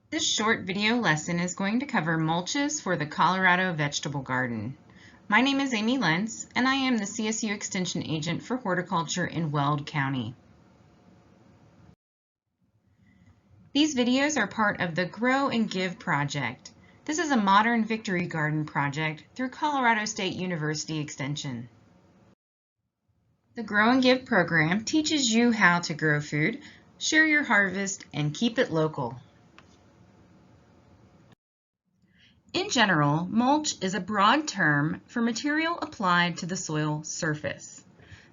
This short video lesson is going to cover mulches for the Colorado vegetable garden. My name is Amy Lentz, and I am the CSU Extension Agent for Horticulture in Weld County. These videos are part of the Grow and Give project. This is a modern victory garden project through Colorado State University Extension. The Grow and Give program teaches you how to grow food, share your harvest, and keep it local. In general, mulch is a broad term for material applied to the soil surface.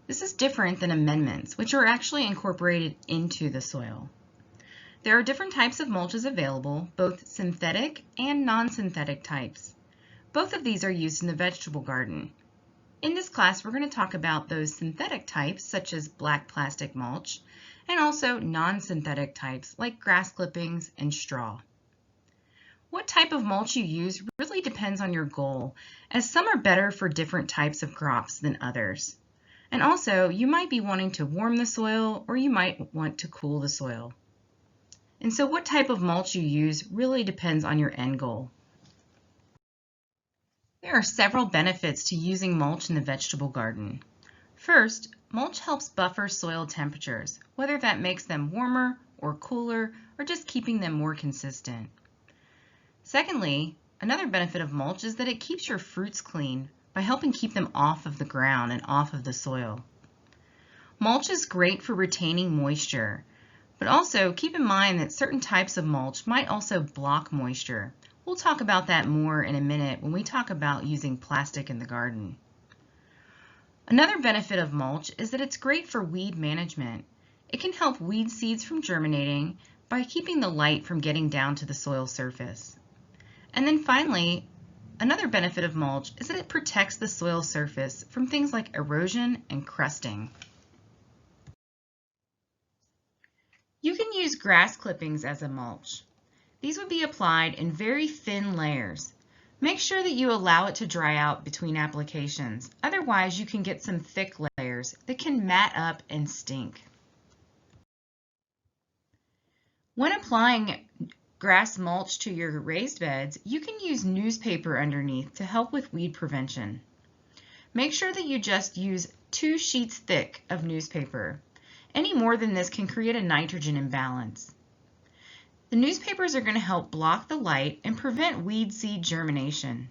This is different than amendments, which are actually incorporated into the soil. There are different types of mulches available, both synthetic and non-synthetic types. Both of these are used in the vegetable garden. In this class, we're going to talk about those synthetic types, such as black plastic mulch, and also non-synthetic types like grass clippings and straw. What type of mulch you use really depends on your goal, as some are better for different types of crops than others. And also, you might be wanting to warm the soil or you might want to cool the soil. And so what type of mulch you use really depends on your end goal. There are several benefits to using mulch in the vegetable garden. First, mulch helps buffer soil temperatures, whether that makes them warmer or cooler or just keeping them more consistent. Secondly, another benefit of mulch is that it keeps your fruits clean by helping keep them off of the ground and off of the soil. Mulch is great for retaining moisture, but also keep in mind that certain types of mulch might also block moisture. We'll talk about that more in a minute when we talk about using plastic in the garden. Another benefit of mulch is that it's great for weed management. It can help weed seeds from germinating by keeping the light from getting down to the soil surface. And then finally, another benefit of mulch is that it protects the soil surface from things like erosion and crusting. You can use grass clippings as a mulch. These would be applied in very thin layers. Make sure that you allow it to dry out between applications. Otherwise, you can get some thick layers that can mat up and stink. When applying grass mulch to your raised beds, you can use newspaper underneath to help with weed prevention. Make sure that you just use 2 sheets thick of newspaper. Any more than this can create a nitrogen imbalance. The newspapers are going to help block the light and prevent weed seed germination.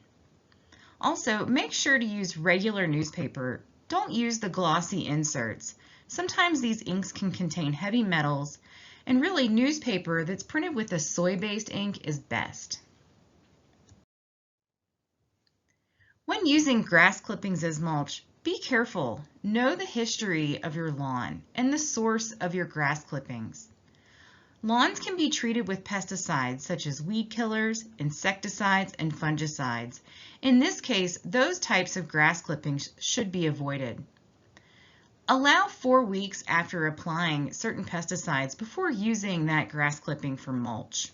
Also, make sure to use regular newspaper. Don't use the glossy inserts. Sometimes these inks can contain heavy metals, and really newspaper that's printed with a soy-based ink is best. When using grass clippings as mulch, be careful. Know the history of your lawn and the source of your grass clippings. Lawns can be treated with pesticides such as weed killers, insecticides, and fungicides. In this case, those types of grass clippings should be avoided. Allow 4 weeks after applying certain pesticides before using that grass clipping for mulch.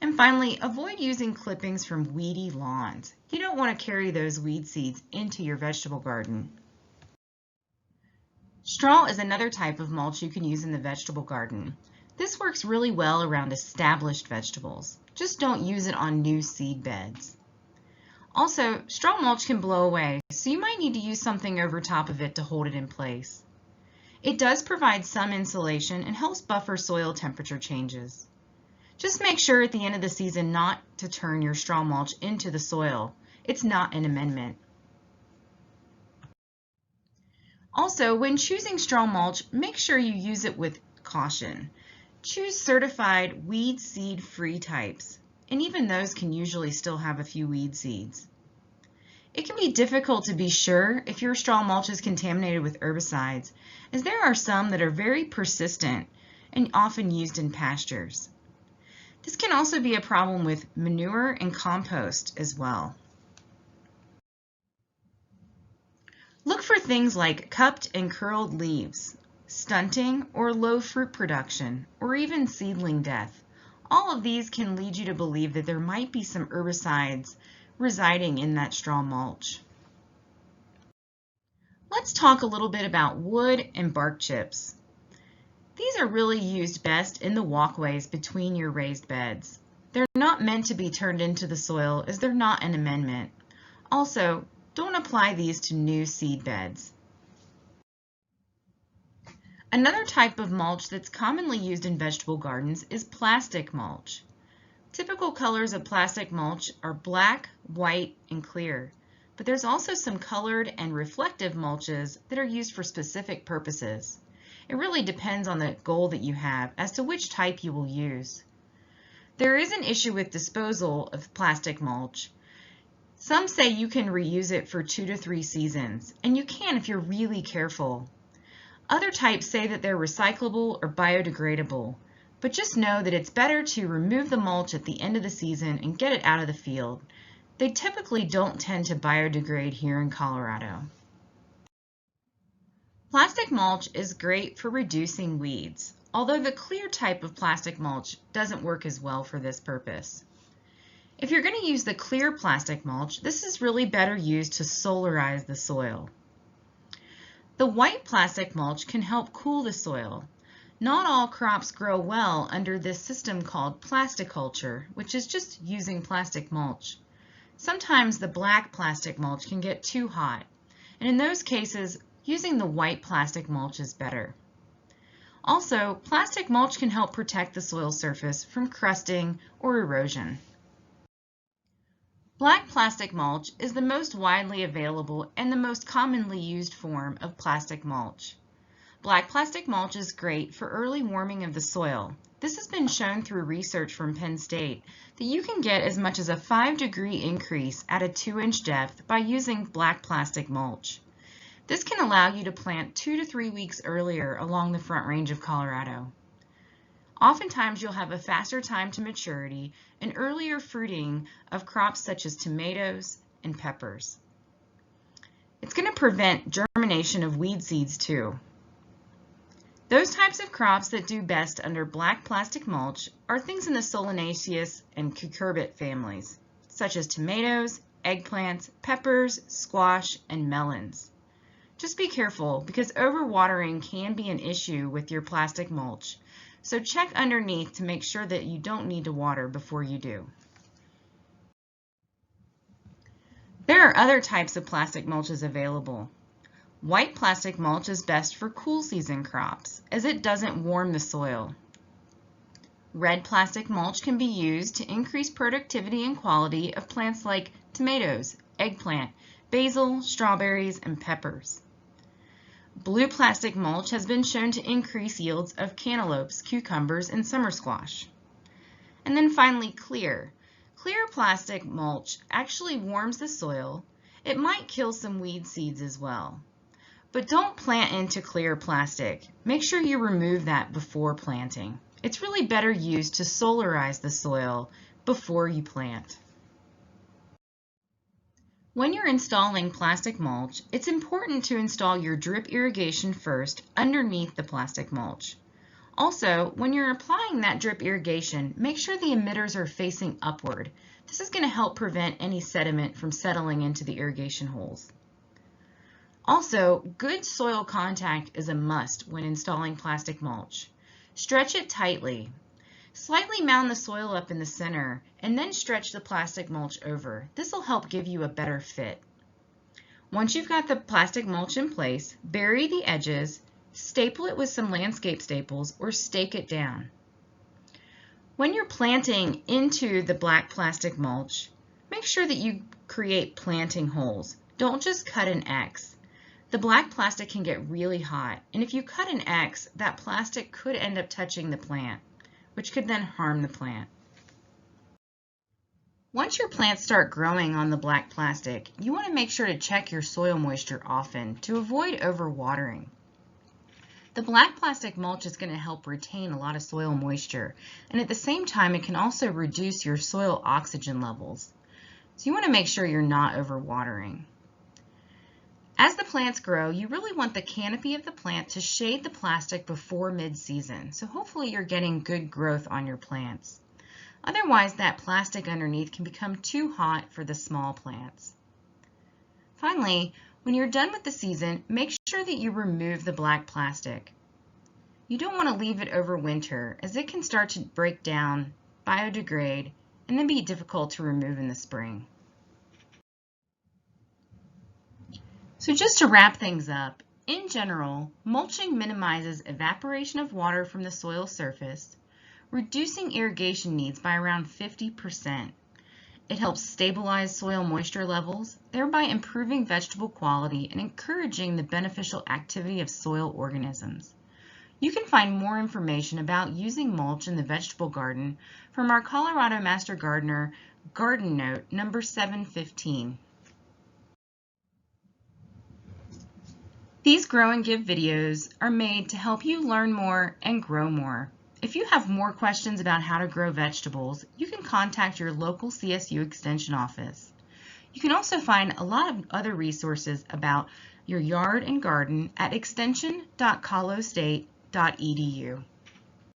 And finally, avoid using clippings from weedy lawns. You don't want to carry those weed seeds into your vegetable garden. Straw is another type of mulch you can use in the vegetable garden. This works really well around established vegetables. Just don't use it on new seed beds. Also, straw mulch can blow away, so you might need to use something over top of it to hold it in place. It does provide some insulation and helps buffer soil temperature changes. Just make sure at the end of the season not to turn your straw mulch into the soil. It's not an amendment. Also, when choosing straw mulch, make sure you use it with caution. Choose certified weed seed free types, and even those can usually still have a few weed seeds. It can be difficult to be sure if your straw mulch is contaminated with herbicides, as there are some that are very persistent and often used in pastures. This can also be a problem with manure and compost as well. Look for things like cupped and curled leaves, stunting or low fruit production, or even seedling death. All of these can lead you to believe that there might be some herbicides residing in that straw mulch. Let's talk a little bit about wood and bark chips. These are really used best in the walkways between your raised beds. They're not meant to be turned into the soil as they're not an amendment. Also, don't apply these to new seed beds. Another type of mulch that's commonly used in vegetable gardens is plastic mulch. Typical colors of plastic mulch are black, white, and clear, but there's also some colored and reflective mulches that are used for specific purposes. It really depends on the goal that you have as to which type you will use. There is an issue with disposal of plastic mulch. Some say you can reuse it for 2 to 3 seasons, and you can if you're really careful. Other types say that they're recyclable or biodegradable, but just know that it's better to remove the mulch at the end of the season and get it out of the field. They typically don't tend to biodegrade here in Colorado. Plastic mulch is great for reducing weeds, although the clear type of plastic mulch doesn't work as well for this purpose. If you're going to use the clear plastic mulch, this is really better used to solarize the soil. The white plastic mulch can help cool the soil. Not all crops grow well under this system called plasticulture, which is just using plastic mulch. Sometimes the black plastic mulch can get too hot, and in those cases, using the white plastic mulch is better. Also, plastic mulch can help protect the soil surface from crusting or erosion. Black plastic mulch is the most widely available and the most commonly used form of plastic mulch. Black plastic mulch is great for early warming of the soil. This has been shown through research from Penn State that you can get as much as a 5-degree increase at a 2-inch depth by using black plastic mulch. This can allow you to plant 2 to 3 weeks earlier along the Front Range of Colorado. Oftentimes you'll have a faster time to maturity and earlier fruiting of crops such as tomatoes and peppers. It's going to prevent germination of weed seeds too. Those types of crops that do best under black plastic mulch are things in the Solanaceous and cucurbit families, such as tomatoes, eggplants, peppers, squash, and melons. Just be careful because overwatering can be an issue with your plastic mulch. So check underneath to make sure that you don't need to water before you do. There are other types of plastic mulches available. White plastic mulch is best for cool season crops as it doesn't warm the soil. Red plastic mulch can be used to increase productivity and quality of plants like tomatoes, eggplant, basil, strawberries, and peppers. Blue plastic mulch has been shown to increase yields of cantaloupes, cucumbers, and summer squash. And then finally, clear. Clear plastic mulch actually warms the soil. It might kill some weed seeds as well. But don't plant into clear plastic. Make sure you remove that before planting. It's really better used to solarize the soil before you plant. When you're installing plastic mulch, it's important to install your drip irrigation first underneath the plastic mulch. Also, when you're applying that drip irrigation, make sure the emitters are facing upward. This is going to help prevent any sediment from settling into the irrigation holes. Also, good soil contact is a must when installing plastic mulch. Stretch it tightly. Slightly mound the soil up in the center and then stretch the plastic mulch over. This will help give you a better fit. Once you've got the plastic mulch in place, bury the edges, staple it with some landscape staples, or stake it down. When you're planting into the black plastic mulch, make sure that you create planting holes. Don't just cut an X. The black plastic can get really hot, and if you cut an X, that plastic could end up touching the plant, which could then harm the plant. Once your plants start growing on the black plastic, you want to make sure to check your soil moisture often to avoid overwatering. The black plastic mulch is going to help retain a lot of soil moisture, and at the same time it can also reduce your soil oxygen levels. So you want to make sure you're not overwatering. As the plants grow, you really want the canopy of the plant to shade the plastic before mid-season, so hopefully you're getting good growth on your plants. Otherwise, that plastic underneath can become too hot for the small plants. Finally, when you're done with the season, make sure that you remove the black plastic. You don't want to leave it over winter, as it can start to break down, biodegrade, and then be difficult to remove in the spring. So just to wrap things up, in general, mulching minimizes evaporation of water from the soil surface, reducing irrigation needs by around 50%. It helps stabilize soil moisture levels, thereby improving vegetable quality and encouraging the beneficial activity of soil organisms. You can find more information about using mulch in the vegetable garden from our Colorado Master Gardener Garden Note number 715. These Grow and Give videos are made to help you learn more and grow more. If you have more questions about how to grow vegetables, you can contact your local CSU Extension office. You can also find a lot of other resources about your yard and garden at extension.colostate.edu.